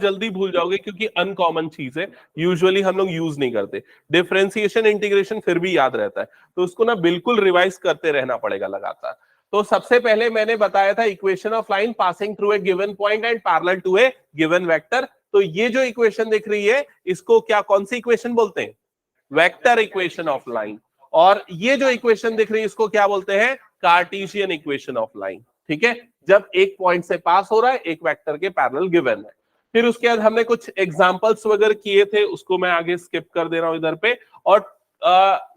जल्दी भूल जाओगे क्योंकि अनकॉमन चीज है, यूजुअली हम लोग यूज नहीं करते। डिफरेंशिएशन इंटीग्रेशन फिर भी याद रहता है, तो उसको ना बिल्कुल रिवाइज करते रहना पड़ेगा लगातार। तो सबसे पहले मैंने बताया था equation of line passing through a given point and parallel to a given vector. तो ये जो इक्वेशन दिख रही है इसको क्या, कौन सी इक्वेशन बोलते हैं? Vector equation of line. और ये जो इक्वेशन दिख रही है इसको क्या बोलते हैं? Cartesian equation of line. ठीक है, जब एक पॉइंट से पास हो रहा है, एक वेक्टर के पैरेलल गिवन है। फिर उसके बाद हमने कुछ एग्जांपल्स वगैरह किए थे, उसको मैं आगे स्किप कर दे रहा हूं इधर पे। और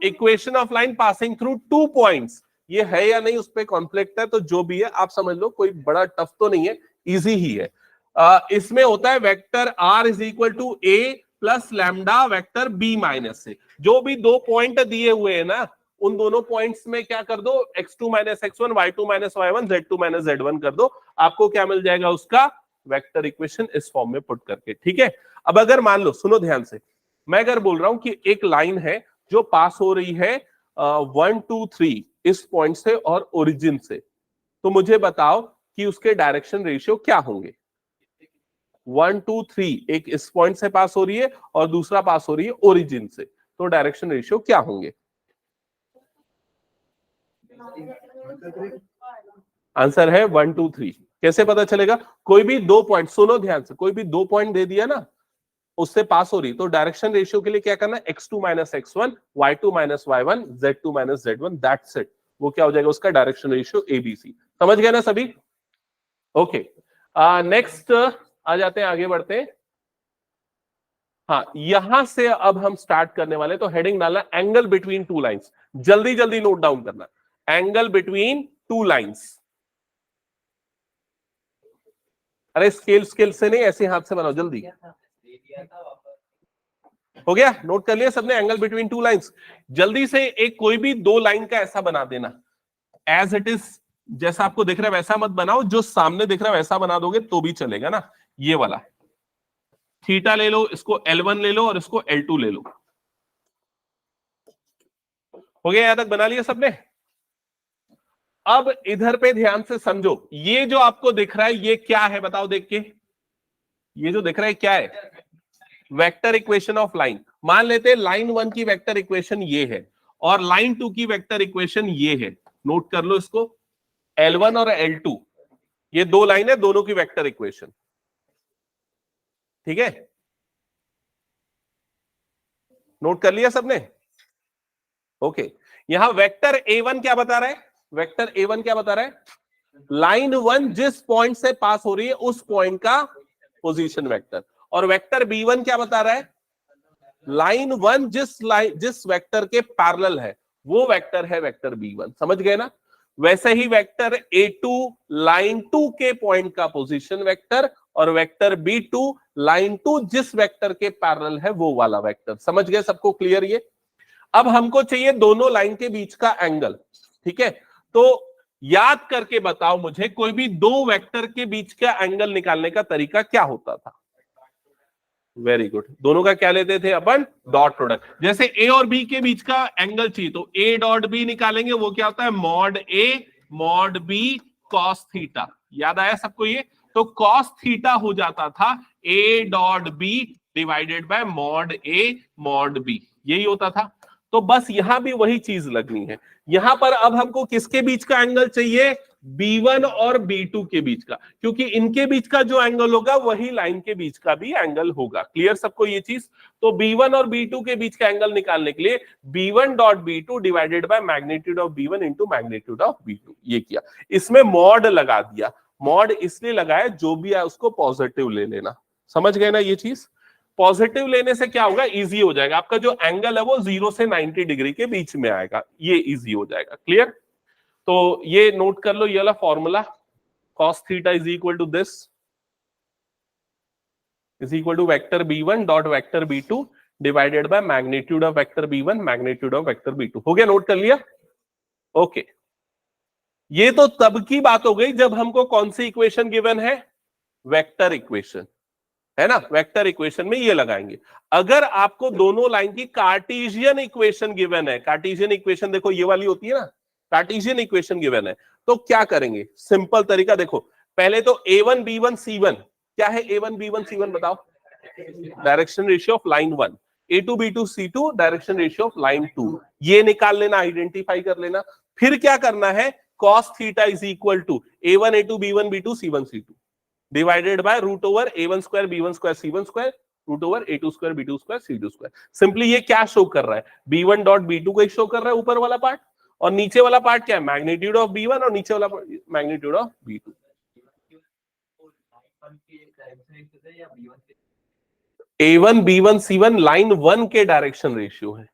equation of line passing through 2 points, ये है या नहीं उस पर कॉन्फ्लिक्ट है, तो जो भी है आप समझ लो, कोई बड़ा टफ तो नहीं है, इजी ही है। इसमें होता है vector r is equal to a plus lambda vector b minus से। जो भी 2 पॉइंट दिए हुए हैं ना, उन दोनों पॉइंट्स में क्या कर दो, x2 minus x1, y2 minus y1, z2 minus z1 कर दो, आपको क्या मिल जाएगा? उसका वेक्टर इक्वेशन इस फॉर्म में पुट करके। ठीक है, अब अगर मान लो, सुनो ध्यान से, मैं अगर बोल रहा हूं कि एक लाइन है जो पास हो रही है 1 2 3 इस पॉइंट से और ओरिजिन से, तो मुझे बताओ कि उसके डायरेक्शन रेशियो क्या होंगे? 1 2 3 एक इस पॉइंट से पास हो रही है और दूसरा पास हो रही है ओरिजिन से, तो डायरेक्शन रेशियो क्या होंगे? आंसर है 1 2 3। कैसे पता चलेगा? कोई भी 2 पॉइंट, सुनो ध्यान से, कोई भी 2 पॉइंट दे दिया ना, उससे पास हो रही, तो डायरेक्शन रेशियो के लिए क्या करना है? x2 minus x1, y2 minus y1, z2 minus z1, that's it. वो क्या हो जाएगा? उसका डायरेक्शन रेशियो ABC। समझ गए ना सभी? ओके, नेक्स्ट आ जाते हैं, आगे बढ़ते हैं। हाँ, यहां से अब हम स्टार्ट करने वाले, तो हेडिंग डालना एंगल बिटवीन टू लाइंस। जल्दी जल्दी नोट डाउन करना, एंगल बिटवीन टू लाइंस। अरे स्केल से नहीं, ऐसे हाथ से बनाओ जल्दी। हो गया? नोट कर लिया सबने? Angle between two lines. जल्दी से एक कोई भी 2 लाइन का ऐसा बना देना, एज इट इज, जैसा आपको दिख रहा है वैसा मत बनाओ, जो सामने दिख रहा है वैसा बना दोगे तो भी चलेगा ना। ये वाला थीटा ले लो, इसको L1 ले लो और इसको L2 ले लो। हो गया? यहां तक बना लिया सबने? अब इधर पे ध्यान से समझो, ये जो आपको दिख रहा है ये क्या है बताओ देख के? ये जो दिख रहा है क्या है? Vector equation of line. मान लेते हैं लाइन 1 की वेक्टर इक्वेशन ये है और लाइन 2 की वेक्टर इक्वेशन ये है। नोट कर लो इसको, L1 और L2, ये 2 लाइन है, दोनों की वेक्टर इक्वेशन। ठीक है, नोट कर लिया सबने? ओके, यहां वेक्टर A1 क्या बता रहा है? वेक्टर A1 क्या बता रहा है? लाइन 1 जिस पॉइंट से पास हो रही है उस पॉइंट का पोजीशन वेक्टर। और वेक्टर B1 क्या बता रहा है? लाइन 1 जिस वेक्टर के पैरेलल है वो वेक्टर है वेक्टर B1। समझ गए ना? वैसे ही वेक्टर A2 लाइन 2 के पॉइंट का पोजीशन वेक्टर, और वेक्टर B2 लाइन 2 जिस वेक्टर के पैरेलल है वो वाला वेक्टर। समझ गए? सबको क्लियर ये? अब हमको चाहिए दोनों लाइन के बीच का एंगल। ठीक है, तो याद करके बताओ मुझे, कोई भी 2 वेक्टर के बीच का एंगल निकालने का तरीका क्या होता था? वेरी गुड, दोनों का क्या लेते थे अपन? Dot product. जैसे ए और बी के बीच का एंगल चाहिए तो ए डॉट बी निकालेंगे, वो क्या होता है? Mod A mod B cos theta. याद आया सबको ये? तो कॉस थीटा हो जाता था A dot B divided by mod A mod B, यही होता था। तो बस यहां भी वही चीज लगनी है। यहां पर अब हमको किसके बीच का एंगल चाहिए? B1 और B2 के बीच का, क्योंकि इनके बीच का जो एंगल होगा वही लाइन के बीच का भी एंगल होगा। क्लियर सबको ये चीज? तो B1 और B2 के बीच का एंगल निकालने के लिए B1 dot B2 divided by magnitude of B1 into magnitude of B2, ये किया। इसमें मॉड लगा दिया। मॉड इसलिए लगाया, जो भी है उसको पॉजिटिव ले लेना। समझ गए ना ये चीज? पॉजिटिव लेने से क्या होगा? इजी हो जाएगा, आपका जो एंगल है वो 0 से 90 डिग्री के बीच में आएगा, ये इजी हो जाएगा। क्लियर? तो ये नोट कर लो, ये वाला formula, cos theta is equal to this, is equal to vector B1 dot vector B2 divided by magnitude of vector B1 magnitude of vector B2। हो गया? नोट कर लिया? ओके, ये तो तब की बात हो गई जब हमको कौन सी इक्वेशन गिवन है? वेक्टर इक्वेशन, है ना? वेक्टर इक्वेशन में ये लगाएंगे। अगर आपको दोनों लाइन की कार्टेशियन इक्वेशन गिवन है, कार्टेशियन इक्वेशन देखो ये वाली होती है ना, कार्टेशियन इक्वेशन गिवन है, तो क्या करेंगे? सिंपल तरीका देखो, पहले तो A1 B1 C1 क्या है A1 B1 C1 बताओ? Direction ratio of line 1, A2 B2 C2 direction ratio of line 2, ये निकाल लेना, आइडेंटिफाई कर लेना। फिर क्या करना है, cos theta is equal to A1 A2 B1 B2 C1 C2 divided by root over A1 square B1 square C1 square root over A2 square B2 square C2 square. Simply ये क्या show कर रहा है, B1 dot B2 को show कर रहा है ऊपर वाला पार्ट, और नीचे वाला पार्ट क्या है, मैग्नीट्यूड ऑफ B1 और नीचे वाला magnitude of B2। A1 B1 C1 line 1 के डायरेक्शन रेशियो है।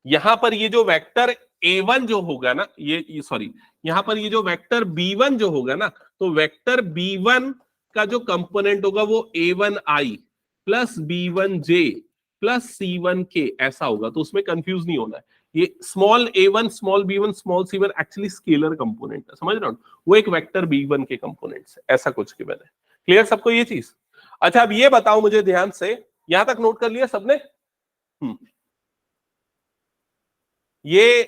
यहां पर ये जो वेक्टर A1 जो होगा ना, ये सॉरी, यहां पर ये जो वेक्टर B1 जो होगा ना, तो वेक्टर B1 का जो कंपोनेंट होगा वो A1I plus B1J plus C1K ऐसा होगा। तो उसमें कंफ्यूज नहीं होना है, ये small A1 small B1 small C1 actually scalar component है, समझ रहे हो, वो एक वेक्टर B1 के कंपोनेंट्स है, ऐसा कुछ गिवन है। क्लियर सबको ये चीज? अच्छा अब ये बताओ मुझे ध्यान से, यहां तक नोट कर लिया सबने? ये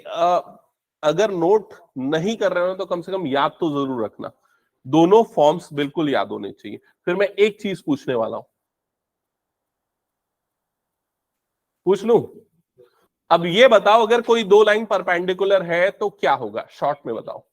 अगर नोट नहीं कर रहे हो तो कम से कम याद तो जरूर रखना, दोनों फॉर्म्स बिल्कुल याद होने चाहिए। फिर मैं एक चीज पूछने वाला हूं, पूछ लूं? अब ये बताओ, अगर कोई दो लाइन परपेंडिकुलर है तो क्या होगा, शॉर्ट में बताओ।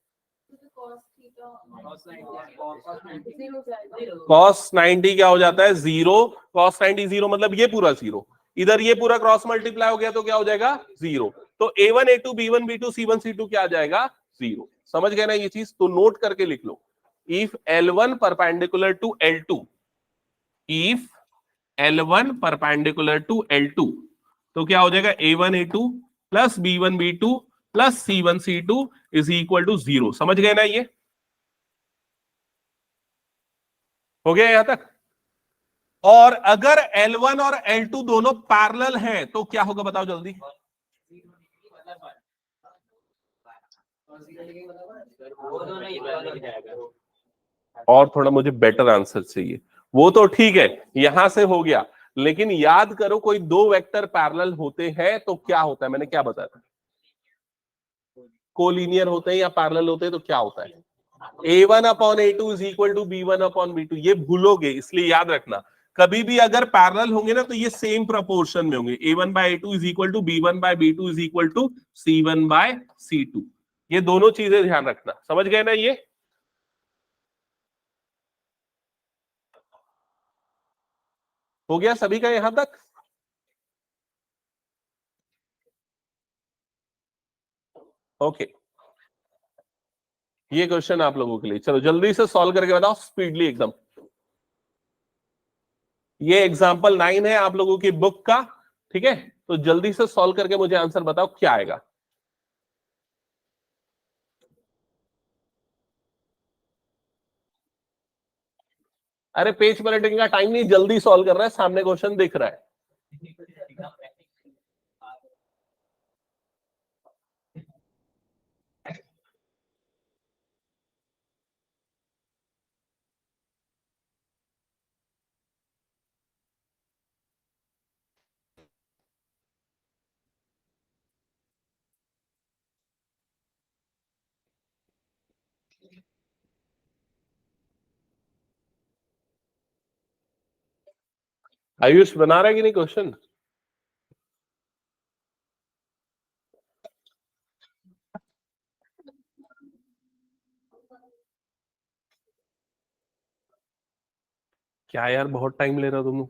cos 90 क्या हो जाता है, जीरो। cos 90 जीरो मतलब ये पूरा जीरो, इधर ये पूरा क्रॉस मल्टीप्लाई हो गया तो क्या हो जाएगा, जीरो। तो A1 A2 B1 B2 C1 C2 क्या आ जाएगा, जीरो। समझ गए ना ये चीज? तो नोट करके लिख लो, if L1 perpendicular to L2, if L1 perpendicular to L2 तो क्या हो जाएगा, A1 A2 plus B1 B2 plus C1 C2 is equal to zero. समझ गए ना ये? हो गया यहां तक? और अगर L1 और L2 दोनों पैरेलल हैं तो क्या होगा बताओ जल्दी? और थोड़ा मुझे बेटर आंसर चाहिए। वो तो ठीक है, यहां से हो गया, लेकिन याद करो कोई दो वेक्टर पैरेलल होते हैं तो क्या होता है, मैंने क्या बताया, कोलिनियर होते हैं या पैरेलल होते हैं तो क्या होता है, A1 upon A2 is equal to B1 upon B2। ये भूलोगे, इसलिए याद रखना, कभी भी अगर पैरेलल होंगे ना तो ये सेम प्रोपोर्शन में होंगे। A1 by A2 is equal to B1 by B2 is equal to C1 by C2। ये दोनों चीजें ध्यान रखना, समझ गए ना ये? हो गया सभी का यहां तक? ओके, ये क्वेश्चन आप लोगों के लिए, चलो जल्दी से सॉल्व करके बताओ, स्पीडली एकदम। ये एग्जांपल 9 है आप लोगों की बुक का, ठीक है? तो जल्दी से सॉल्व करके मुझे आंसर बताओ क्या आएगा। अरे पेज पलटने का टाइम नहीं, जल्दी सॉल्व कर रहा है, सामने क्वेश्चन दिख रहा है। आयुष बना रहा है कि नहीं क्वेश्चन? क्या यार बहुत टाइम ले रहा तुम।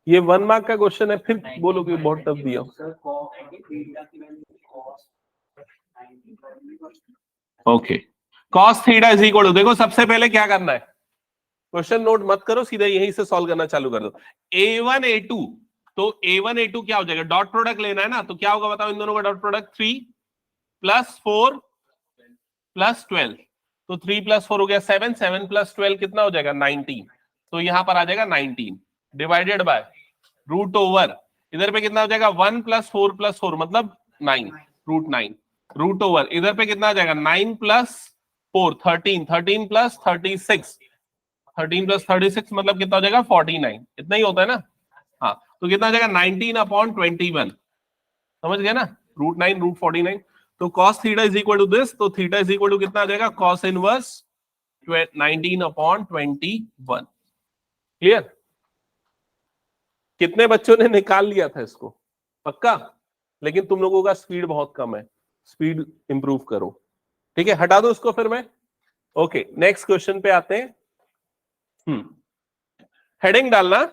ये 1 मार्क का क्वेश्चन है, फिर बोलो कि बहुत टफ दिया। Okay, cos theta is equal to, देखो सबसे पहले क्या करना है, क्वेश्चन नोट मत करो, सीधा यहीं से सॉल्व करना चालू कर दो। A1 A2, तो A1 A2 क्या हो जाएगा, डॉट प्रोडक्ट लेना है ना, तो क्या होगा बताओ इन दोनों का डॉट प्रोडक्ट, 3 प्लस 4 प्लस 12, तो 3 प्लस 4 हो गया 7, 7 प्लस 12 कितना हो जाएगा 19, तो यहां पर आ जाएगा 19 डिवाइडेड बाय रूट ओवर, इधर पे कितना हो जाएगा 1 प्लस 4 प्लस 4 मतलब 9 रूट 9 रूट ओवर, इधर पे कितना आ जाएगा 9 प्लस 4 13, 13 प्लस 36, 13 प्लस 36 मतलब कितना हो जाएगा 49, इतना ही होता है ना। हाँ, तो कितना आ जाएगा 19 अपॉन 21, समझ गए ना, रूट 9 रूट 49। तो cos theta is equal to this, तो थीटा इज इक्वल टू कितना आ जाएगा, cos इनवर्स 19/21। क्लियर? कितने बच्चों ने निकाल लिया था इसको? पक्का? लेकिन तुम लोगों का स्पीड बहुत कम है, स्पीड इंप्रूव करो। ठीक है, हटा दो इसको फिर मैं। ओके, नेक्स्ट क्वेश्चन पे आते हैं। हेडिंग डालना,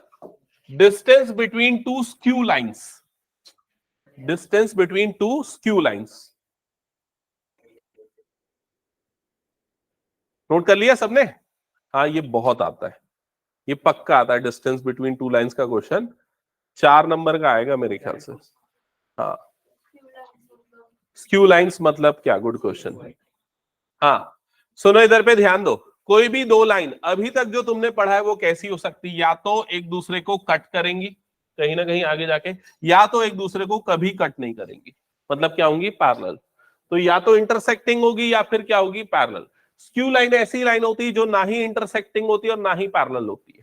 distance between two skew lines. Distance between two skew lines. Note कर लिया सबने? हाँ, ये बहुत आता है, ये पक्का आता है। डिस्टेंस बिटवीन टू लाइंस का क्वेश्चन 4 नंबर का आएगा मेरे ख्याल से। हाँ, स्क्यू लाइंस मतलब क्या? गुड क्वेश्चन है। हाँ, सुनो इधर पे ध्यान दो। कोई भी दो लाइन अभी तक जो तुमने पढ़ा है वो कैसी हो सकती है? या तो एक दूसरे को कट करेंगी कहीं ना कहीं आगे जाके, या तो एक दूसरे को कभी कट नहीं करेंगी। मतलब क्या होंगी? पैरेलल। तो या तो इंटरसेक्टिंग होगी या फिर क्या होगी? पैरेलल। स्क्यू लाइन ऐसी लाइन होती है जो ना ही इंटरसेक्टिंग होती है और ना ही पैरेलल होती है।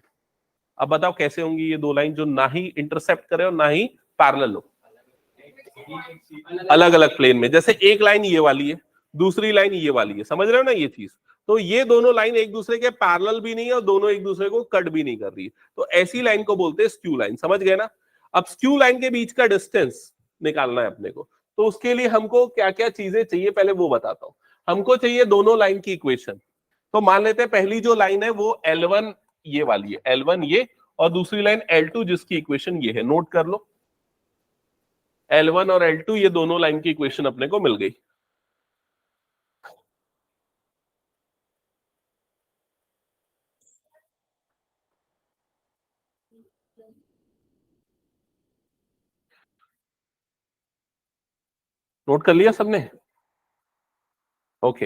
अब बताओ कैसे होंगी ये दो लाइन जो ना ही इंटरसेप्ट करे और ना ही पैरेलल हो? अलग अलग प्लेन में। जैसे एक लाइन ये वाली है, दूसरी लाइन ये वाली है, समझ रहे हो ना ये चीज? तो ये दोनों लाइन एक दूसरे के पैरेलल भी नहीं है और दोनों एक दूसरे को कट भी नहीं कर रही है, तो ऐसी लाइन को बोलते हैं स्क्यू लाइन। समझ गए ना? अब स्क्यू लाइन के बीच का डिस्टेंस निकालना है अपने को, तो उसके लिए हमको क्या क्या चीजें चाहिए पहले वो बताता हूं। हमको चाहिए दोनों लाइन की इक्वेशन। तो मान लेते हैं पहली जो लाइन है वो L1 ये वाली है, L1 ये, और दूसरी लाइन L2 जिसकी इक्वेशन ये है। नोट कर लो, L1 और L2 ये दोनों लाइन की इक्वेशन अपने को मिल गई। नोट कर लिया सबने? ओके,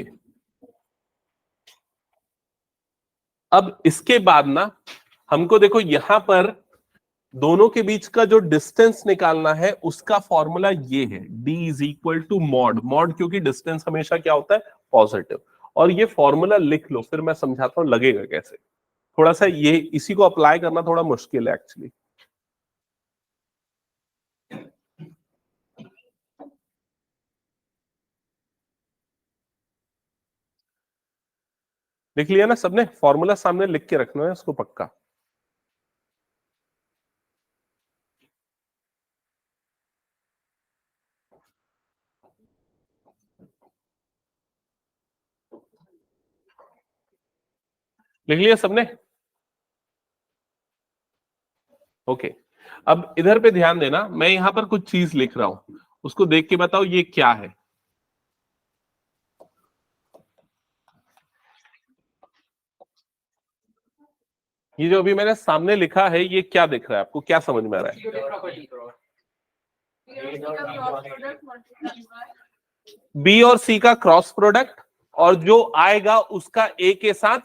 अब इसके बाद ना हमको देखो यहां पर दोनों के बीच का जो डिस्टेंस निकालना है उसका फॉर्मूला ये है, D is equal to mod. Mod क्योंकि डिस्टेंस हमेशा क्या होता है? पॉजिटिव। और ये फॉर्मूला लिख लो, फिर मैं समझाता हूं लगेगा कैसे। थोड़ा सा ये इसी को अप्लाई करना थोड़ा मुश्किल है एक्चुअली। लिख लिया ना सबने? फॉर्मूला सामने लिख के रखना है इसको पक्का। लिख लिया सबने? ओके, अब इधर पे ध्यान देना, मैं यहां पर कुछ चीज लिख रहा हूं, उसको देख के बताओ ये क्या है। ये जो अभी मैंने सामने लिखा है ये क्या दिख रहा है आपको? क्या समझ में आ रहा है? बी और सी का क्रॉस प्रोडक्ट, और जो आएगा उसका ए के साथ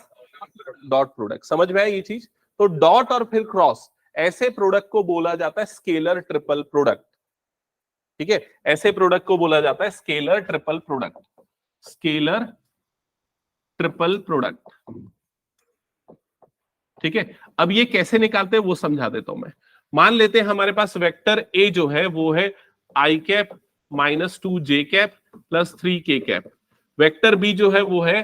डॉट प्रोडक्ट। समझ में आया ये चीज? तो डॉट और फिर क्रॉस, ऐसे प्रोडक्ट को बोला जाता है स्केलर ट्रिपल प्रोडक्ट। ठीक है, ऐसे प्रोडक्ट को बोला जाता है scalar triple product. Scalar triple product. ठीक है, अब ये कैसे निकालते हैं वो समझा देता हूं मैं। मान लेते हैं हमारे पास वेक्टर ए जो है वो है आई cap minus 2 J cap plus 3 के कैप। वेक्टर बी जो है वो है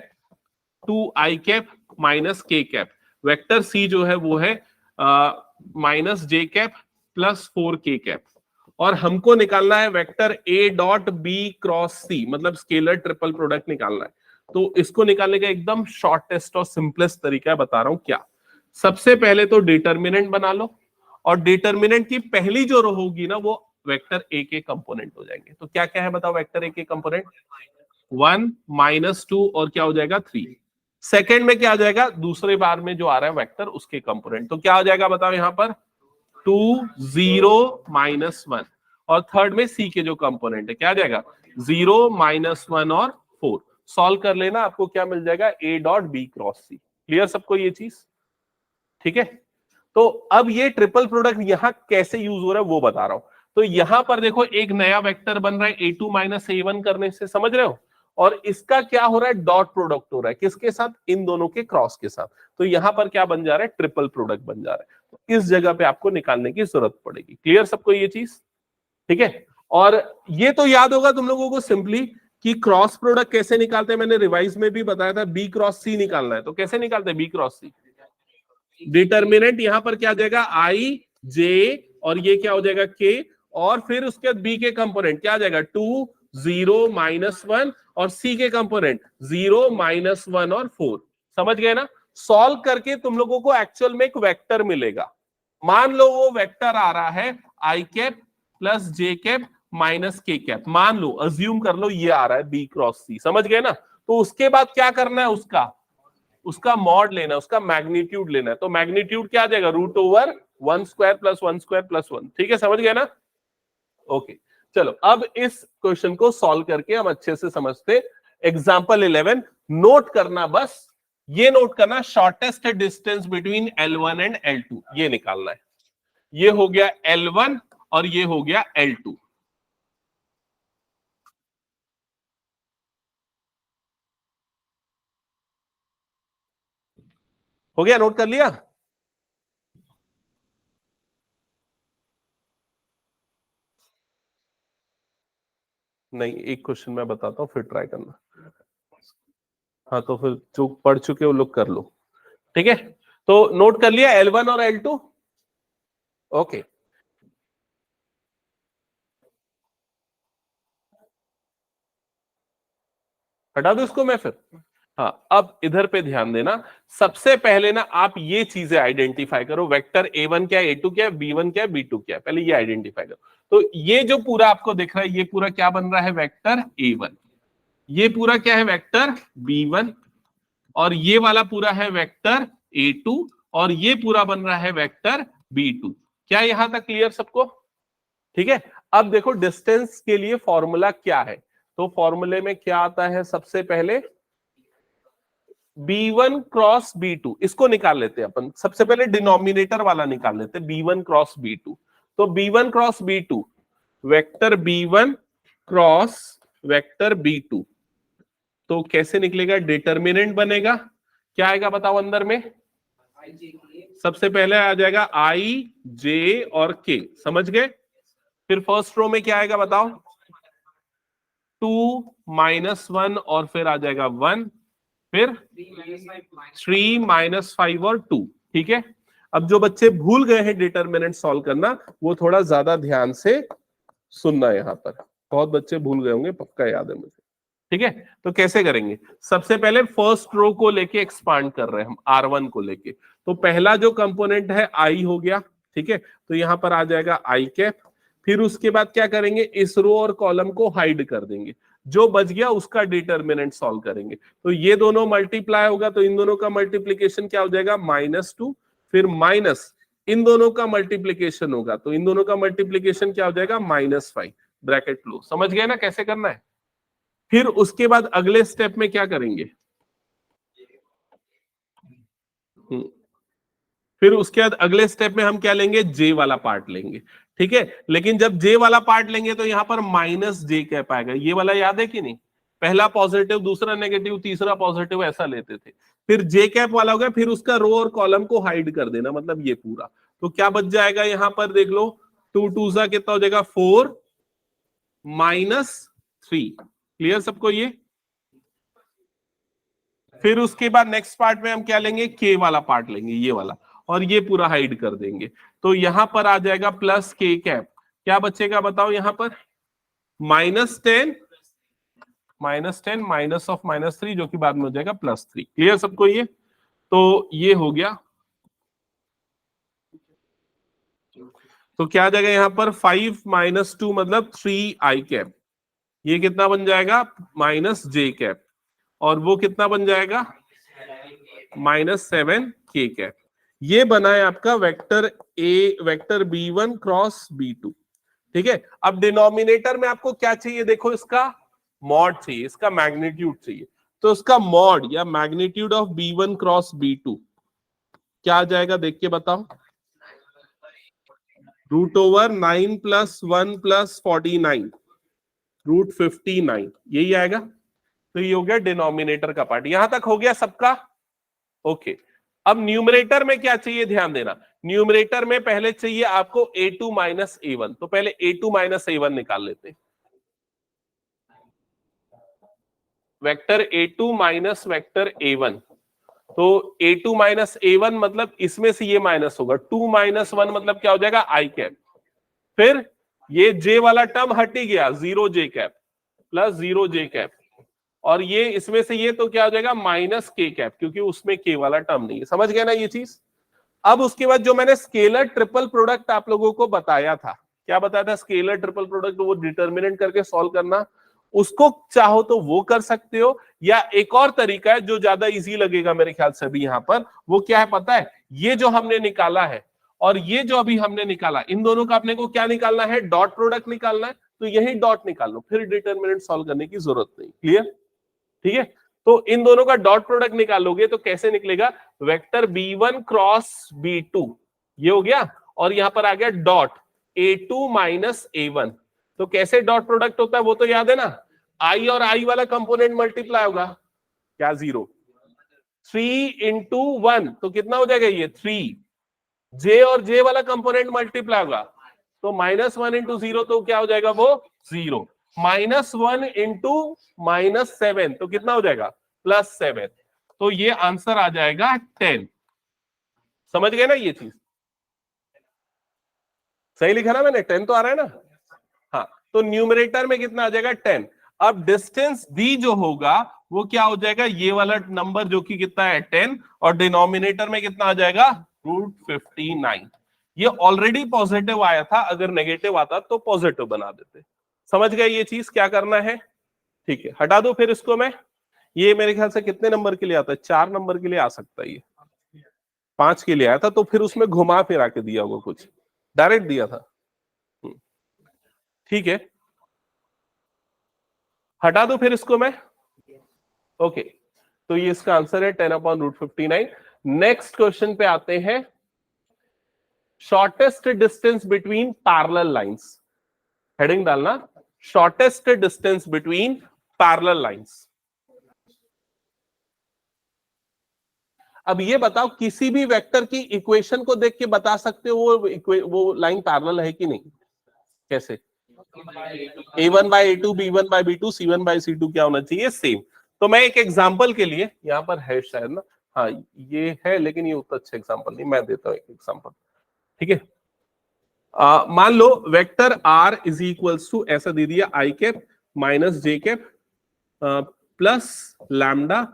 2 आई कैप माइनस के कैप। वेक्टर सी जो है वो है माइनस जे कैप प्लस 4 के कैप। और हमको निकालना है vector A dot B cross C, मतलब स्केलर ट्रिपल प्रोडक्ट निकालना है। तो इसको निकालने का एकदम शॉर्टेस्ट और सिंपलेस्ट तरीका बता रहा हूं क्या। सबसे पहले तो डिटर्मिनेंट बना लो, और डिटर्मिनेंट की पहली जो रो होगी ना वो वेक्टर ए के कंपोनेंट हो जाएंगे। तो क्या क्या है बताओ वेक्टर ए के कंपोनेंट? 1 -2 और क्या हो जाएगा? 3। सेकेंड में क्या आ जाएगा? दूसरे बार में जो आ रहा है वेक्टर उसके कंपोनेंट, तो क्या हो जाएगा बताओ यहां पर? 2 0 -1। और थर्ड में सी के जो कंपोनेंट है क्या आ जाएगा? 0 -1 और 4। सॉल्व कर लेना, आपको क्या मिल जाएगा? A dot B cross C. Clear सबको ये चीज? ठीक है, तो अब ये ट्रिपल प्रोडक्ट यहां कैसे यूज हो रहा है वो बता रहा हूं। तो यहां पर देखो एक नया वेक्टर बन रहा है A2 - A1 करने से, समझ रहे हो? और इसका क्या हो रहा है? डॉट प्रोडक्ट हो रहा है किसके साथ? इन दोनों के क्रॉस के साथ। तो यहां पर क्या बन जा रहा है? ट्रिपल प्रोडक्ट बन जा रहा है। तो इस जगह पे आपको निकालने की जरूरत पड़ेगी। क्लियर सबको ये चीज? ठीक है, और ये तो याद होगा तुम लोगों को सिंपली कि क्रॉस प्रोडक्ट कैसे निकालते हैं, मैंने रिवाइज में भी बताया था, बी क्रॉस सी निकालना है। तो कैसे निकालते हैं बी क्रॉस सी? डिटर्मिनेंट यहां पर क्या आ जाएगा, आई जे, और ये क्या हो जाएगा के, और फिर उसके बाद बी के कंपोनेंट क्या आ जाएगा, 2 0 -1, और सी के कंपोनेंट 0 -1 और 4। समझ गए ना? सॉल्व करके तुम लोगों को एक्चुअल में एक वेक्टर मिलेगा। मान लो वो वेक्टर आ रहा है आई कैप प्लस जे कैप माइनस के कैप, मान लो, अज्यूम कर लो ये आ रहा है बी क्रॉस सी। समझ गए ना? तो उसके बाद क्या करना है, उसका मॉड लेना है, उसका मैग्नीट्यूड लेना है। तो मैग्नीट्यूड क्या आ जाएगा, √1² + 1² + 1। ठीक है, समझ गए ना? ओके, चलो अब इस क्वेश्चन को सॉल्व करके हम अच्छे से समझते। एग्जांपल 11 नोट करना, बस ये नोट करना, shortest distance between L1 and L2 ये निकालना है। ये हो गया L1 और ये हो गया L2। हो गया, नोट कर लिया? नहीं, एक क्वेश्चन मैं बताता हूं, फिर ट्राई करना। हाँ, तो फिर जो पढ़ चुके हो लोग कर लो। ठीक है, तो नोट कर लिया L1 और L2। ओके, हटा दो इसको मैं फिर। हाँ, अब इधर पे ध्यान देना। सबसे पहले ना आप ये चीजें आइडेंटिफाई करो, वेक्टर A1 क्या है, A2 क्या है, B1 क्या है, B2 क्या है, पहले ये आइडेंटिफाई करो। तो ये जो पूरा आपको दिख रहा है, ये पूरा क्या बन रहा है, वेक्टर A1। ये पूरा क्या है, वेक्टर B1। और ये वाला पूरा है वेक्टर A2। और ये पूरा बन रहा है वेक्टर B2। क्या यहां तक क्लियर सबको? ठीक है, अब देखो डिस्टेंस के लिए फॉर्मूला क्या है। तो फॉर्मूले में क्या आता है, सबसे पहले B1 क्रॉस B2 इसको निकाल लेते हैं अपन। सबसे पहले डिनोमिनेटर वाला निकाल लेते हैं, B1 क्रॉस B2। तो B1 cross B2, vector B1 cross vector B2। तो कैसे निकलेगा, डिटर्मिनेंट बनेगा, क्या आएगा बताओ अंदर में? सबसे पहले आ जाएगा आई जे और के, समझ गए? फिर फर्स्ट रो में क्या आएगा बताओ, 2 -1 और फिर आ जाएगा 1, फिर 3 -5 और 2। ठीक है, अब जो बच्चे भूल गए हैं डिटर्मिनेंट सॉल्व करना, वो थोड़ा ज्यादा ध्यान से सुनना। यहां पर बहुत बच्चे भूल गए होंगे, पक्का याद है मुझे। ठीक है, तो कैसे करेंगे, सबसे पहले फर्स्ट रो को लेके एक्सपांड कर रहे हैं हम, R1 को लेके। तो पहला जो कंपोनेंट है आई हो गया। ठीक है, तो यहां पर आ जाएगा आई कैप। फिर उसके बाद क्या करेंगे, इस रो और कॉलम को हाइड कर देंगे, जो बच गया उसका डिटर्मिनेंट सॉल्व करेंगे। तो ये दोनों मल्टीप्लाई होगा, तो इन दोनों का मल्टीप्लीकेशन क्या हो जाएगा, -2। फिर माइनस इन दोनों का मल्टीप्लीकेशन होगा, तो इन दोनों का मल्टीप्लीकेशन क्या हो जाएगा, -5, ब्रैकेट क्लोज। समझ गए ना कैसे करना है? फिर उसके बाद अगले स्टेप में क्या करेंगे, फिर उसके बाद अगले स्टेप में हम क्या लेंगे, जे वाला पार्ट लेंगे। ठीक है, लेकिन जब जे वाला पार्ट लेंगे तो यहां पर -j कैप आएगा। ये वाला याद है कि नहीं, पहला पॉजिटिव, दूसरा नेगेटिव, तीसरा पॉजिटिव, ऐसा लेते थे। फिर जे कैप वाला हो गया, फिर उसका रो और कॉलम को हाइड कर देना, मतलब ये पूरा। तो क्या बच जाएगा यहां पर, देख लो, 2 2 सा कितना हो जाएगा, 4 -3। क्लियर सबको ये? फिर उसके बाद नेक्स्ट पार्ट में हम क्या लेंगे, के वाला पार्ट लेंगे, ये वाला, और ये पूरा हाइड कर देंगे। तो यहां पर आ जाएगा +k कैप। क्या बचेगा बताओ यहां पर, -10 माइनस ऑफ -3, जो कि बाद में हो जाएगा +3। क्लियर सबको ये? तो ये हो गया। तो क्या आ जाएगा यहां पर, 5 -2 मतलब 3 आई कैप। ये कितना बन जाएगा, -j कैप। और वो कितना बन जाएगा, -7 के कैप। ये बना है आपका vector vector B1 cross B2। ठीक है, अब डिनोमिनेटर में आपको क्या चाहिए, देखो, इसका मॉड चाहिए, इसका मैग्नीट्यूड चाहिए। तो इसका मॉड या magnitude of B1 cross B2 क्या आ जाएगा, देख के बताओ। √9 + 1 + 49, √59, यही आएगा। तो ये हो गया डिनोमिनेटर का पार्ट, यहां तक हो गया सबका? ओके, अब न्यूमरेटर में क्या चाहिए, ध्यान देना। न्यूमरेटर में पहले चाहिए आपको A2 - A1। तो पहले A2 - A1 निकाल लेते हैं। Vector A2 minus vector A1, तो A2 माइनस A1 मतलब इसमें से ये माइनस होगा, 2 माइनस 1 मतलब क्या हो जाएगा I कैप, फिर ये J वाला टर्म हट ही गया, 0 J cap plus 0 J cap, और ये इसमें से ये तो क्या हो जाएगा माइनस K कैप, क्योंकि उसमें K वाला टर्म नहीं है। समझ गए ना ये चीज। अब उसके बाद जो मैंने स्केलर ट्रिपल प्रोडक्ट आप लोगों को बताया था, क्या बताया था, स्केलर ट्रिपल प्रोडक्ट, वो डिटर्मिनेंट करके सॉल्व करना, उसको चाहो तो वो कर सकते हो, या एक और तरीका है जो ज्यादा इजी लगेगा मेरे ख्याल से अभी यहां पर, वो क्या है पता है, ये जो हमने निकाला है और ये जो अभी हमने निकाला, इन दोनों का अपने को क्या निकालना है, डॉट प्रोडक्ट निकालना है, तो यही डॉट निकाल लो, फिर डिटर्मिनेंट सॉल्व करने की जरूरत नहीं। क्लियर, ठीक है। तो इन दोनों का डॉट प्रोडक्ट निकालोगे तो कैसे निकलेगा, वेक्टर B1 क्रॉस B2 ये हो गया, और यहां पर आ गया डॉट A2 माइनस A1, तो कैसे डॉट प्रोडक्ट होता है वो तो याद है ना, I और I वाला कंपोनेंट मल्टीप्लाई होगा, क्या 0, 3 इंटू 1 तो कितना हो जाएगा ये 3, J और J वाला कंपोनेंट मल्टीप्लाई होगा, तो माइनस 1 इंटू 0 तो क्या हो जाएगा वो 0, माइनस 1 इंटू माइनस 7 तो कितना हो जाएगा प्लस 7, तो ये आंसर आ जाएगा 10। समझ गए ना ये चीज, सही लिखा ना मैंने, 10 तो आ रहा है ना, हाँ, तो न्यूमरेटर में कितना आ जाएगा 10। अब डिस्टेंस डी जो होगा वो क्या हो जाएगा, ये वाला नंबर जो कि कितना है 10, और डिनोमिनेटर में कितना आ जाएगा √59। ये ऑलरेडी पॉजिटिव आया था, अगर नेगेटिव आता तो पॉजिटिव बना देते। समझ गए ये चीज क्या करना है, ठीक है, हटा दो फिर इसको मैं। ये मेरे ख्याल से कितने नंबर के लिए आता है, 4 नंबर के लिए आ सकता है, ये 5 के लिए आया था, तो फिर उसमें घुमा फिरा के दिया होगा, कुछ डायरेक्ट दिया था, ठीक है, हटा दो फिर इसको मैं। ओके, तो ये इसका आंसर है 10/√59। नेक्स्ट क्वेश्चन पे आते हैं, shortest distance between parallel lines, heading डालना shortest distance between parallel lines. अब ये बताओ किसी भी वेक्टर की इक्वेशन को देख के बता सकते हो वो लाइन पैरेलल है कि नहीं, कैसे, A1/A2 B1/B2 C1/C2 क्या होना चाहिए सेम। तो मैं एक एग्जांपल के लिए, यहां पर है शायद ना, हाँ ये है, लेकिन ये उतना अच्छा एग्जांपल नहीं, मैं देता हूं एक एग्जांपल, ठीक है। मान लो vector R is equals to ऐसा दे दिया, I cap minus J cap plus lambda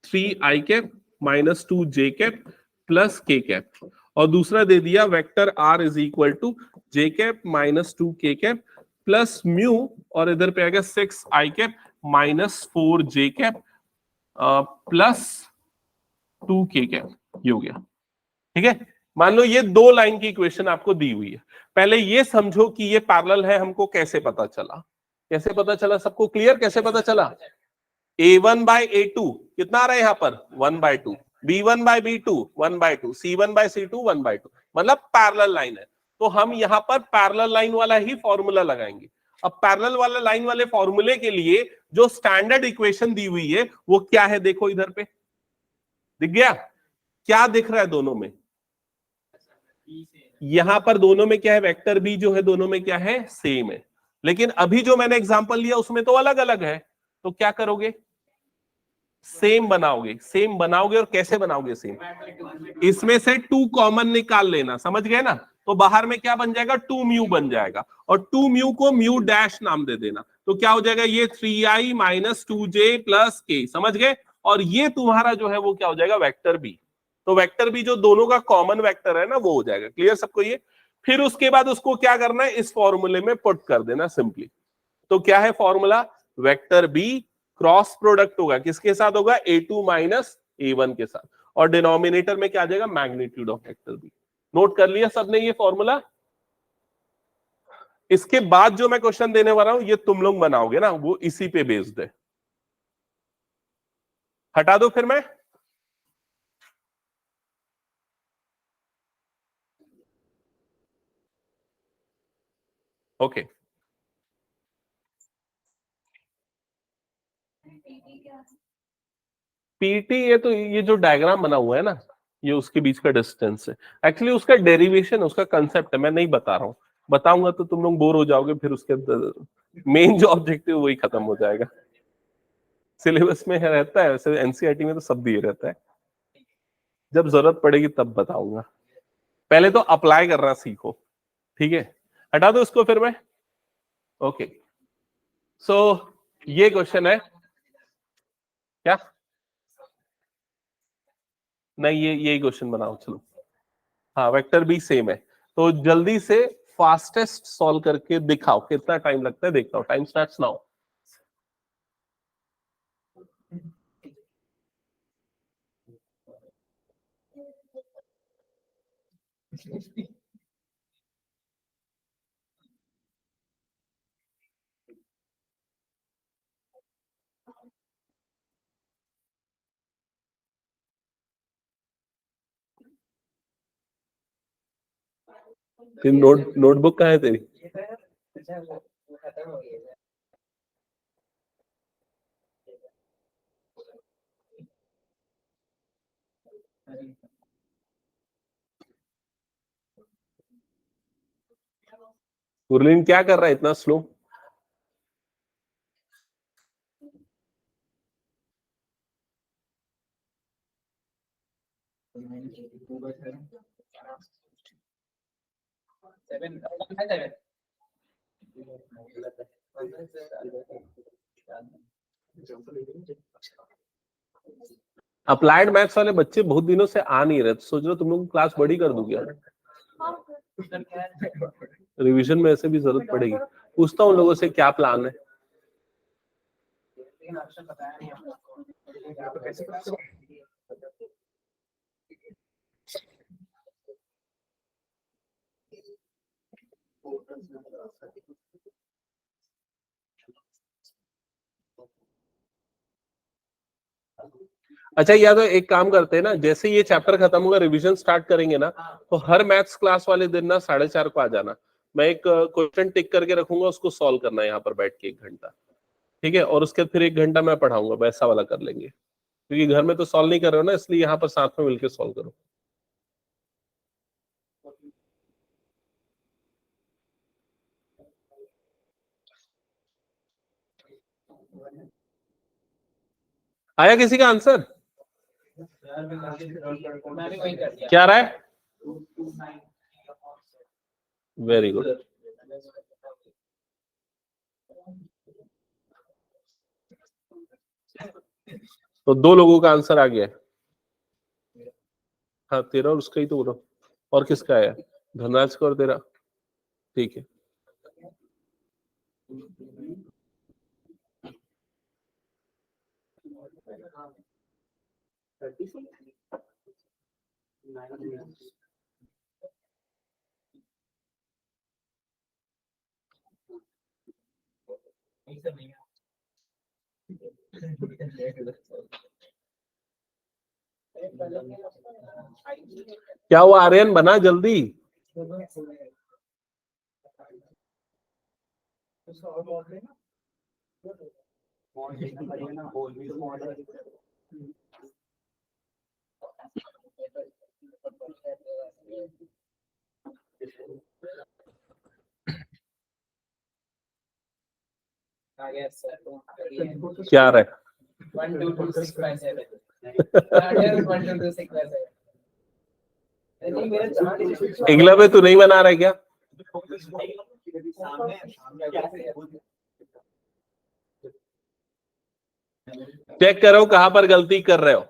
3I cap minus 2J cap plus K cap, और दूसरा दे दिया vector R is equal to J cap minus 2K cap plus mu, और इधर पे आएगा 6I cap minus 4J cap plus 2K cap, ये हो गया, ठीक है। मान लो ये दो लाइन की इक्वेशन आपको दी हुई है, पहले ये समझो कि ये पैरेलल है, हमको कैसे पता चला, कैसे पता चला, सबको क्लियर, कैसे पता चला, A1/A2 कितना आ रहा है यहां पर 1/2, B1/B2 1/2, C1/C2 1/2, मतलब पैरेलल लाइन है, तो हम यहां पर पैरेलल लाइन वाला ही फॉर्मूला लगाएंगे। अब पैरेलल वाला लाइन वाले फॉर्मूले के लिए जो स्टैंडर्ड इक्वेशन दी हुई है वो क्या है, देखो इधर पे दिख गया, क्या दिख रहा है दोनों में, यहां पर दोनों में क्या है, वेक्टर बी जो है दोनों में क्या है सेम है, लेकिन अभी जो मैंने एग्जांपल लिया उसमें तो अलग अलग है, तो क्या करोगे, सेम बनाओगे, सेम बनाओगे, और कैसे बनाओगे सेम, इसमें से 2 कॉमन निकाल लेना, समझ गए ना, तो बाहर में क्या बन जाएगा 2 म्यू बन जाएगा, और 2 म्यू को म्यू डैश नाम दे देना, तो क्या हो जाएगा ये 3I minus 2J plus K, समझ गए, और ये तुम्हारा जो है वो क्या हो जाएगा वेक्टर बी, तो वेक्टर बी जो दोनों का कॉमन वेक्टर है ना वो हो जाएगा। क्लियर सबको ये, फिर उसके बाद उसको क्या करना है, इस फॉर्मूले में पुट कर देना सिंपली, तो क्या है formula, vector B cross product होगा, किसके साथ होगा, A2 माइनस A1 के साथ, और डिनोमिनेटर में क्या आ जाएगा magnitude of vector B. Note कर लिया सबने ये फॉर्मूला। इसके बाद जो मैं क्वेश्चन देने वाला हूं ये तुम लोग बनाओगे ना, वो इसी पे बेस्ड है, हटा दो फिर मैं, ओके पीटी, ये जो डायग्राम बना हुआ है ना, ये उसके बीच का डिस्टेंस है, एक्चुअली उसका डेरिवेशन, उसका कंसेप्ट है, मैं नहीं बता रहा हूं, बताऊंगा तो तुम लोग बोर हो जाओगे, फिर उसके मेन जो ऑब्जेक्टिव वही खत्म हो जाएगा। सिलेबस में रहता है, वैसे एनसीईआरटी में तो सब दिए रहता है, जब जरूरत पड़ेगी तब बताऊंगा, पहले तो अप्लाई करना सीखो, ठीक है। हटा दो इसको फिर मैं, ओके। सो ये क्वेश्चन है क्या, नहीं ये यही क्वेश्चन बनाओ चलो। हाँ वेक्टर बी सेम है, तो जल्दी से फास्टेस्ट सॉल्व करके दिखाओ कितना टाइम लगता है, देखता हूं, टाइम स्टार्ट्स नाउ। नोटबुक कहाँ है तेरी? गुरलीन क्या कर रहा है इतना स्लो? अप्लाइड मैथ्स वाले बच्चे बहुत दिनों से आ नहीं रहे, तो सोच रहे तुम लोग क्लास बड़ी कर दूंगी यार, रिवीजन में ऐसे भी जरूरत पड़ेगी। पूछता हूँ लोगों से क्या प्लान है। अच्छा या तो एक काम करते हैं ना, जैसे ये चैप्टर खत्म होगा रिवीजन स्टार्ट करेंगे ना, तो हर मैथ्स क्लास वाले दिन ना 4:30 को आ जाना, मैं एक क्वेश्चन टिक करके रखूंगा, उसको सॉल्व करना है यहाँ पर बैठ के 1 घंटा, ठीक है। और उसके बाद फिर 1 घंटा मैं पढ़ाऊंगा, वैसा वाला कर लेंगे, क्योंकि घर में तो सॉल्व नहीं कर रहे हो ना, इसलिए यहाँ पर साथ में मिलकर सॉल्व करो। आया किसी का आंसर? क्या रहा है? Very good. तो 2 लोगों का आंसर आ गया है। हाँ तेरा और उसका ही तो बोलो, और किसका आया? धनराज का और तेरा, ठीक है। क्या हुआ आर्यन, बना जल्दी? क्या आ रहा है? 1 2 2 6 5 7 इगला पे तू नहीं बना रहा है क्या? चेक करो कहां पर गलती कर रहे हो।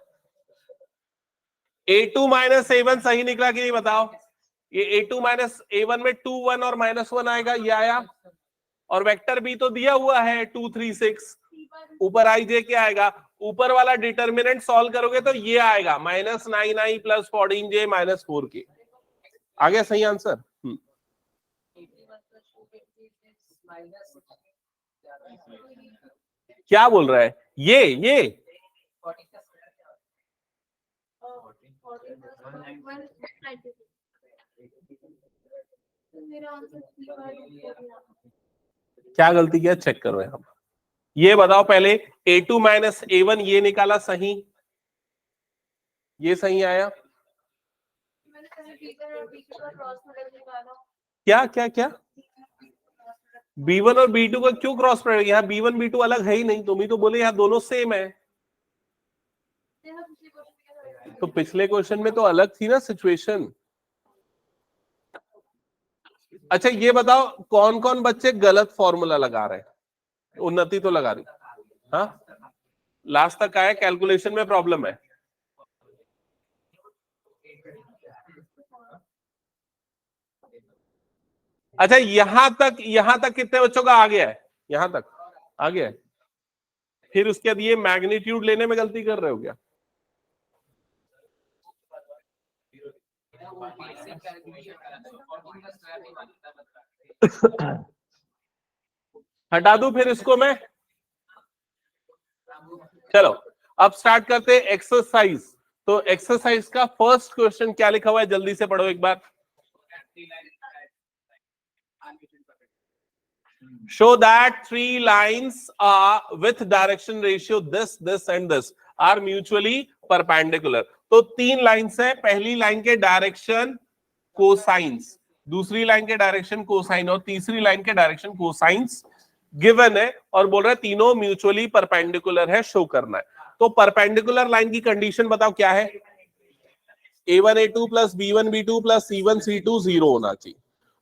A2 माइनस A1 सही निकला कि नहीं बताओ? ये A2 माइनस A1 में 2 1 और -1 आएगा, ये आया। और वेक्टर बी तो दिया हुआ है 2 3 6, ऊपर आई जे क्या आएगा? ऊपर वाला डिटर्मिनेंट सॉल्व करोगे तो ये आएगा -9i + 14j - 4k। आ गया सही आंसर? क्या बोल रहा है ये क्या गलती किया, चेक करो यहाँ। ये बताओ पहले, A2 माइनस A1 ये निकाला सही, ये सही आया। क्या क्या क्या? B1 और B2 का क्यों क्रॉस प्रोडक्ट? यहाँ B1 B2 अलग है ही नहीं, तुम ही तो बोले यहाँ दोनों सेम है। तो पिछले क्वेश्चन में तो अलग थी ना सिचुएशन। अच्छा ये बताओ कौन कौन बच्चे गलत फॉर्मूला लगा रहे हैं? उन्नति तो लगा रही, हाँ लास्ट तक आया, कैलकुलेशन में प्रॉब्लम है। अच्छा यहां तक कितने बच्चों का आ गया है? यहां तक आ गया है, फिर उसके बाद ये मैग्नीट्यूड लेने में गलती कर रहे हो क्या? हटा दूं फिर इसको मैं? चलो अब स्टार्ट करते हैं एक्सरसाइज। तो एक्सरसाइज का फर्स्ट क्वेश्चन क्या लिखा हुआ है, जल्दी से पढ़ो एक बार। Show that three lines with direction ratio this and this are mutually perpendicular. तो तीन लाइंस है, पहली लाइन के डायरेक्शन कोसाइंस, दूसरी लाइन के डायरेक्शन कोसाइन और तीसरी लाइन के डायरेक्शन कोसाइंस गिवन है और बोल रहा है तीनों म्यूचुअली परपेंडिकुलर है, शो करना है। तो परपेंडिकुलर लाइन की कंडीशन बताओ क्या है? A1 A2 plus B1 B2 plus C1 C2 0 होना चाहिए।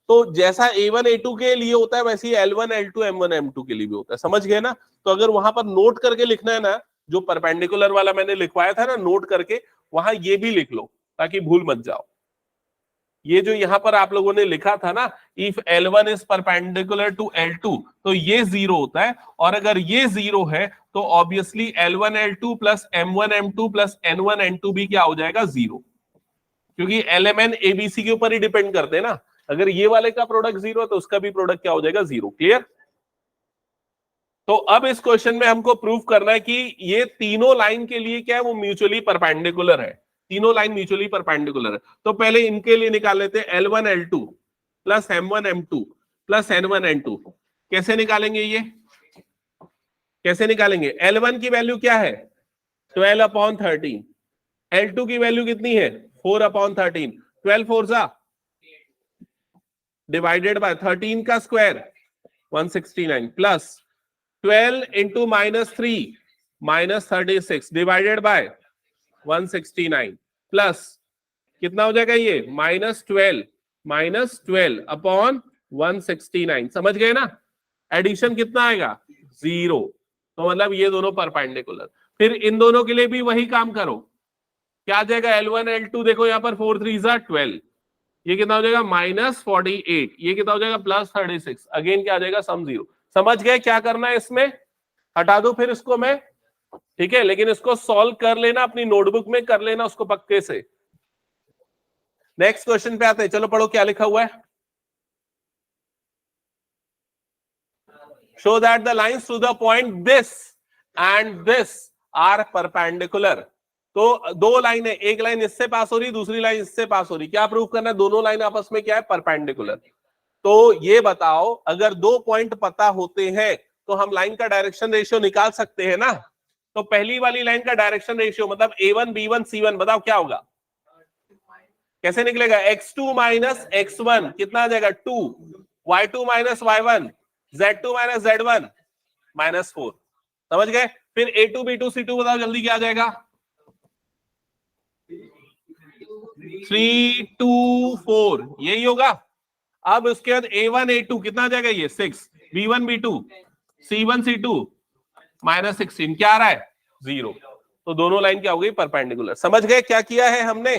तो जैसा A1 A2 के लिए होता है वैसे ही L1 L2 M1 M2 के लिए भी होता है, समझ गए ना? तो अगर वहां पर नोट करके लिखना है ना, जो परपेंडिकुलर वाला मैंने लिखवाया था ना, नोट करके वहां ये भी लिख लो ताकि भूल मत जाओ। ये जो यहां पर आप लोगों ने लिखा था ना, if L1 is perpendicular to L2 तो ये 0 होता है, और अगर ये 0 है तो obviously L1 L2 plus M1 M2 plus N1 N2 भी क्या हो जाएगा? 0, क्योंकि LMN ABC के ऊपर ही डिपेंड करते हैं ना। अगर ये वाले का प्रोडक्ट 0 है तो उसका भी प्रोडक्ट क्या हो जाएगा? 0। क्लियर? तो अब इस क्वेश्चन में हमको प्रूव करना है कि ये तीनों लाइन के लिए क्या है, वो म्यूचुअली परपेंडिकुलर है। तीनों लाइन म्यूचुअली परपेंडिकुलर है। तो पहले इनके लिए निकाल लेते हैं L1 L2 plus M1 M2 plus N1 N2। कैसे निकालेंगे ये? कैसे निकालेंगे? L1 की वैल्यू क्या है? 12/13। L2 की वैल्यू कितनी है? 4/13। 12 4 जा डिवाइडेड बाय 13 का square 169 plus 12 into -3 -36 divided by 169 plus कितना हो जाएगा ये? -12 अपॉन 169। समझ गए ना? एडिशन कितना आएगा? 0। तो मतलब ये दोनों परपेंडिकुलर। फिर इन दोनों के लिए भी वही काम करो। क्या आ जाएगा? L1 L2 देखो यहाँ पर 4 3 12, ये कितना हो जाएगा? -48। ये कितना हो जाएगा? +36। अगेन क्या आ जाएगा? सम 0। समझ गए क्या करना है इसमें? हटा दो फिर इसको मैं, ठीक है, लेकिन इसको सॉल्व कर लेना, अपनी नोटबुक में कर लेना उसको पक्के से। नेक्स्ट क्वेश्चन पे आते हैं। चलो पढ़ो क्या लिखा हुआ है। Show that the lines to the point this and this are perpendicular. तो दो लाइन है, एक लाइन इससे पास हो रही, दूसरी लाइन इससे पास हो रही। क्या प्रूव करना है? दोनों लाइन आपस में क्या है? परपेंडिकुलर। तो ये बताओ, अगर दो पॉइंट पता होते हैं तो हम लाइन का डायरेक्शन रेशियो निकाल सकते हैं ना। तो पहली वाली लाइन का डायरेक्शन रेशियो मतलब A1 B1 C1 बताओ क्या होगा? कैसे निकलेगा? X2 माइनस X1 कितना आ जाएगा? 2, Y2 minus Y1, Z2 minus Z1 -4। समझ गए? फिर A2 B2 C2 बताओ जल्दी क्या आ जाएगा? 3 2 4 यही होगा। अब उसके बाद A1 A2 कितना आ जाएगा? ये 6, B1 B2 C1 C2 -16 क्या आ रहा है? 0। तो दोनों लाइन क्या हो गई? परपेंडिकुलर। समझ गए क्या किया है हमने?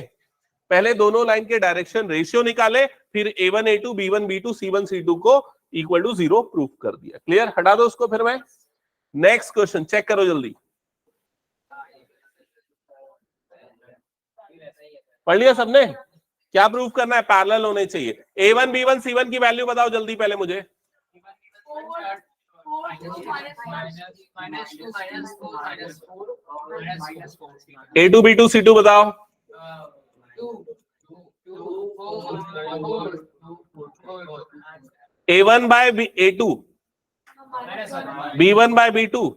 पहले दोनों लाइन के डायरेक्शन रेशियो निकाले, फिर A1 A2 B1 B2 C1 C2 को इक्वल टू 0 प्रूफ कर दिया। क्लियर? हटा दो उसको फिर मैं। नेक्स्ट क्वेश्चन चेक करो जल्दी। पढ़ लिया सबने? क्या प्रूफ करना है? पैरेलल होने चाहिए। A1 B1 C1 की वैल्यू बताओ जल्दी पहले मुझे। A2 B2 C2 बताओ। A1 by A2 B1 by B2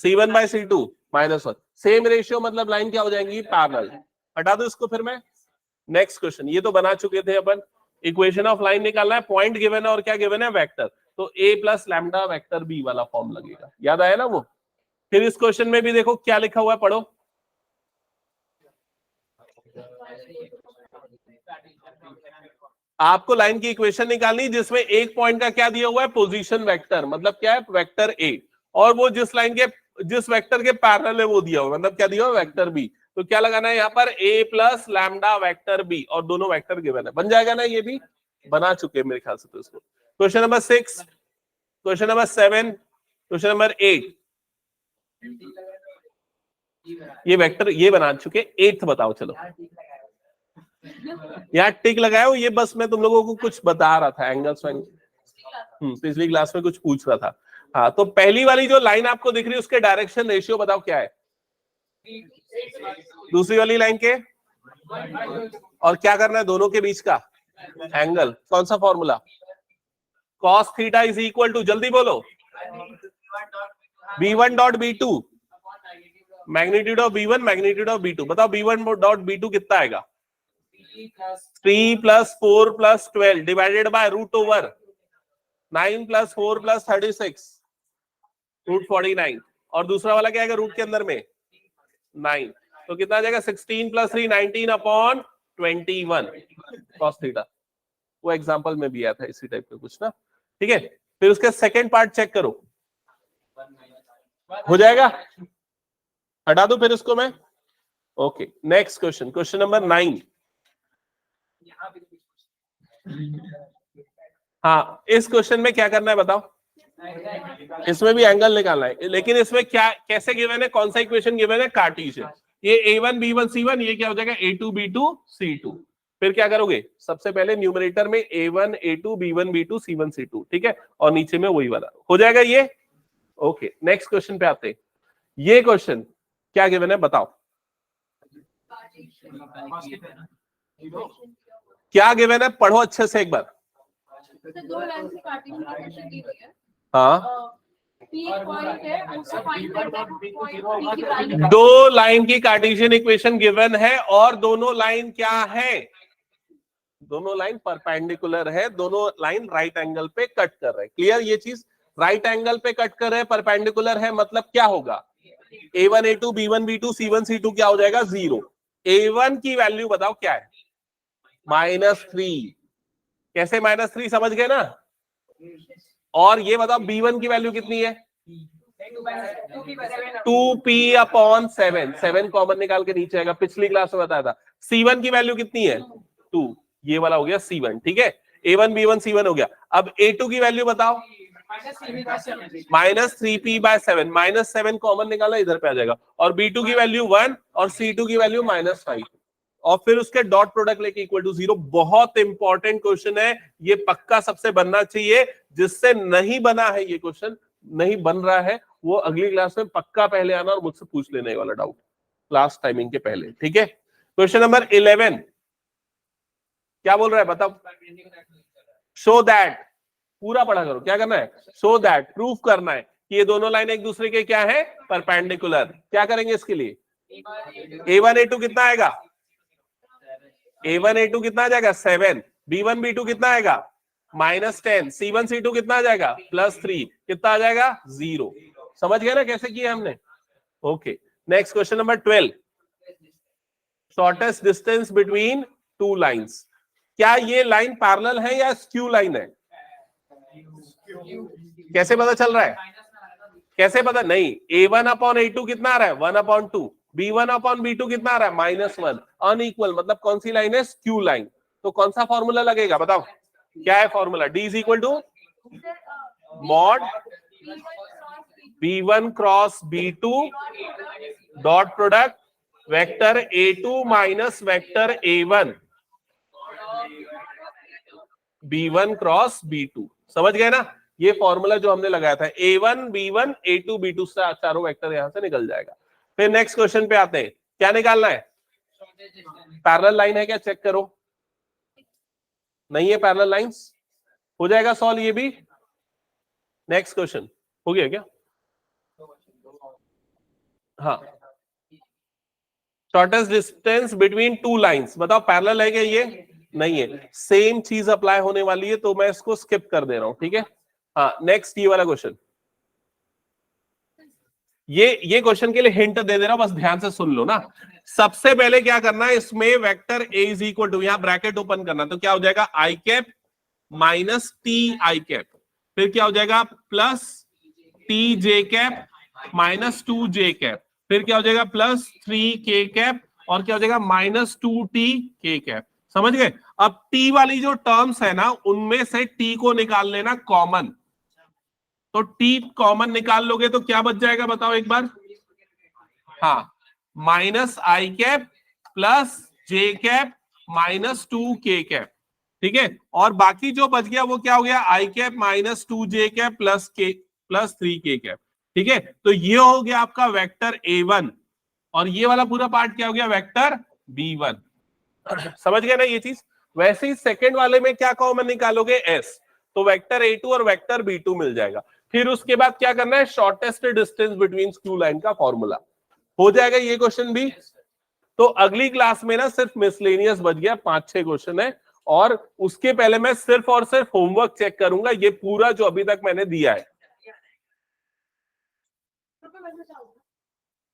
C1 by C2 -1। Same ratio मतलब लाइन क्या हो जाएंगी? पैरेलल। हटा दो इसको फिर मैं। नेक्स्ट क्वेश्चन, ये तो बना चुके थे अपन। इक्वेशन ऑफ लाइन निकालना है, पॉइंट गिवन है और क्या गिवन है? वेक्टर। तो a plus lambda vector b वाला फॉर्म लगेगा। याद आया ना वो? फिर इस क्वेश्चन में भी देखो क्या लिखा हुआ है, पढ़ो। आपको लाइन की इक्वेशन निकालनी जिसमें एक पॉइंट का क्या दिया हुआ है, पोजीशन वेक्टर, मतलब क्या है, वेक्टर a, और वो जिस लाइन के, जिस वेक्टर के पैरेलल है वो दिया हुआ है, मतलब क्या दिया हुआ है, वेक्टर b। तो क्या लगाना है यहाँ पर, a plus lambda vector b, और दोनों वेक्टर गिवन है। बन जाएगा ना, ये भी बना चुके हैं मेरे ख्याल से। तो इसको question number 6, question number 7, question number 8, ये वेक्टर ये बना चुके। 8th बताओ, चलो। यहाँ टिक लगाया हो, ये बस मैं तुम लोगों को कुछ बता रहा था, एंगल्स पिछली क्लास में कुछ पूछ रहा था। हाँ, तो पहली वाली जो लाइन आपको दिख रही है उसके डायरेक्शन रेशियो बताओ क्या है, दूसरी वाली लाइन के, और क्या करना है दोनों के बीच का एंगल। कौन सा formula, cos theta is equal to, जल्दी बोलो, b1 dot b2 magnitude of b1 magnitude of b2। बताओ b1 डॉट b2 कितना आएगा, 3 plus 4 plus 12 divided by root over 9 plus 4 plus 36 root 49, और दूसरा वाला क्या आएगा रूट के अंदर में 9, तो कितना आ जाएगा 16 प्लस 3 19 अपॉन 21 cos थीटा। वो एग्जांपल में भी आया था इसी टाइप का कुछ ना, ठीक है। फिर उसके सेकंड पार्ट चेक करो, हो जाएगा, हटा दो फिर इसको मैं। Okay, next question, question number 9। हाँ, इस क्वेश्चन में क्या करना है बताओ, इसमें भी एंगल निकालना है, लेकिन इसमें क्या कैसे गिवन है, कौन सा इक्वेशन गिवन है, कार्टेशियन। ये a1 b1 c1, ये क्या हो जाएगा a2 b2 c2। फिर क्या करोगे, सबसे पहले न्यूमरेटर में a1 a2 b1 b2 c1 c2, ठीक है, और नीचे में वही वाला हो जाएगा ये। ओके, नेक्स्ट क्वेश्चन पे आते हैं। ये क्वेश्चन क्या गिवन है बताओ, क्या गिवन है, पढ़ो अच्छे से एक बार। दो लाइन से कार्टेशियन इक्वेशन दी हुई है। हाँ, P एक पॉइंट है, उसका फाइंड करना है, पॉइंट P की वैल्यू। दो लाइन की कार्टेशियन इक्वेशन गिवन है, और दोनों लाइन क्या है, दोनों लाइन परपेंडिकुलर है, दोनों लाइन राइट एंगल पे कट कर रहे हैं। क्लियर ये चीज, राइट एंगल पे कट कर रहे हैं, परपेंडिकुलर है, मतलब क्या होगा, a1 a2 b1 b2 c1 c2 क्या हो जाएगा 0। a1 की वैल्यू बताओ क्या है, -3। कैसे -3 समझ गए ना। और ये बताओ b1 की वैल्यू कितनी है, 2p अपॉन 7, 7 कॉमन निकाल के नीचे आएगा, पिछली क्लास में बताया था। c1 की वैल्यू कितनी है 2, ये वाला हो गया c1, ठीक है, a1 b1 c1 हो गया। अब a2 की वैल्यू बताओ, -3p/7, -7 कॉमन निकाला, इधर पे आ जाएगा, और b2 की वैल्यू 1 और c2 की वैल्यू -5, और फिर उसके डॉट प्रोडक्ट लेके इक्वल टू 0। बहुत इंपॉर्टेंट क्वेश्चन है ये, पक्का सबसे बनना चाहिए। जिससे नहीं बना है ये क्वेश्चन, नहीं बन रहा है, वो अगली क्लास में पक्का पहले आना और मुझसे पूछ लेने वाला डाउट क्लास टाइमिंग के पहले, ठीक है। क्वेश्चन नंबर 11 क्या बोल रहा है बताओ, शो दैट, पूरा पढ़ा करो, क्या करना है, शो दैट, प्रूफ करना है कि ये दोनों लाइन एक दूसरे के क्या है, परपेंडिकुलर। क्या करेंगे इसके लिए, a1 a2 कितना आएगा, a1 a2 कितना आ जाएगा 7, b1 b2 कितना आएगा -10, c1 c2 कितना आ जाएगा +3, कितना आ जाएगा 0। समझ गए ना कैसे किया हमने। Okay, next question number 12, shortest distance between two lines. क्या ये लाइन पैरेलल है या स्क्यू लाइन है, कैसे पता चल रहा है, कैसे पता, नहीं, a1 अपॉन a2 कितना आ रहा है 1/2, b1 अपॉन b2 कितना आ रहा है -1, अनइक्वल, मतलब कौन सी लाइन है, स्क्यू लाइन। तो कौन सा फॉर्मूला लगेगा बताओ, क्या है formula, d is equal to mod b1 cross b2 dot product vector a2 minus vector a1 b1 cross b2। समझ गए ना, ये फॉर्मूला जो हमने लगाया था, a1 b1 a2 b2 से चारों वेक्टर यहां से निकल जाएगा। फिर नेक्स्ट क्वेश्चन पे आते हैं, क्या निकालना है, पैरेलल लाइन है क्या चेक करो, नहीं है पैरेलल लाइंस, हो जाएगा सॉल्व ये भी। नेक्स्ट क्वेश्चन हो गया क्या, हाँ, shortest distance between two lines, बताओ पैरेलल है क्या, ये नहीं है, सेम चीज अप्लाई होने वाली है, तो मैं इसको स्किप कर दे रहा हूं, ठीक है। हाँ नेक्स्ट ये वाला क्वेश्चन, ये क्वेश्चन के लिए हिंट दे दे रहा हूं, बस ध्यान से सुन लो ना। सबसे पहले क्या करना है, इसमें vector A is equal to, यहां ब्रैकेट ओपन करना, तो क्या हो जाएगा I cap minus T I cap, फिर क्या हो जाएगा plus T J cap minus 2 J cap, फिर क्या हो जाएगा प्लस 3 के कैप, और क्या हो जाएगा माइनस 2 टी के कैप। समझ गए? अब टी वाली जो टर्म्स है ना, उनमें से टी को निकाल लेना कॉमन, तो टी कॉमन निकाल लोगे तो क्या बच जाएगा बताओ एक बार। हाँ, माइनस आई कैप प्लस जे कैप माइनस 2 के कैप, ठीक है। और बाकी जो बच गया वो क्या हो गया, आई cap minus 2 J cap plus 3 के कैप, ठीक है। तो ये हो गया आपका वेक्टर A1, और ये वाला पूरा पार्ट क्या हो गया, वेक्टर B1। समझ गए ना ये चीज? वैसे ही सेकंड वाले में क्या कॉमन निकालोगे, S, तो वेक्टर A2 और वेक्टर B2 मिल जाएगा। फिर उसके बाद क्या करना है, shortest distance between skew line का फॉर्मूला हो जाएगा ये क्वेश्चन भी। तो अगली क्लास में ना सिर्फ मिसलेनियस बच गया, 5-6 क्वेश्चन है, और उसके पहले मैं सिर्फ और सिर्फ होमवर्क चेक करूंगा, ये पूरा जो अभी तक मैंने दिया है।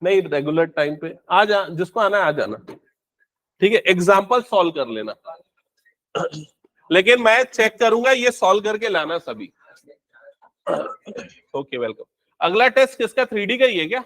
नहीं, रेगुलर टाइम पे आ जा, जिसको आना है आ जाना, ठीक है। एग्जाम्पल सॉल्व कर लेना, लेकिन मैं चेक करूंगा ये सॉल्व करके लाना सभी। Okay welcome. अगला टेस्ट किसका, 3D का ही है क्या?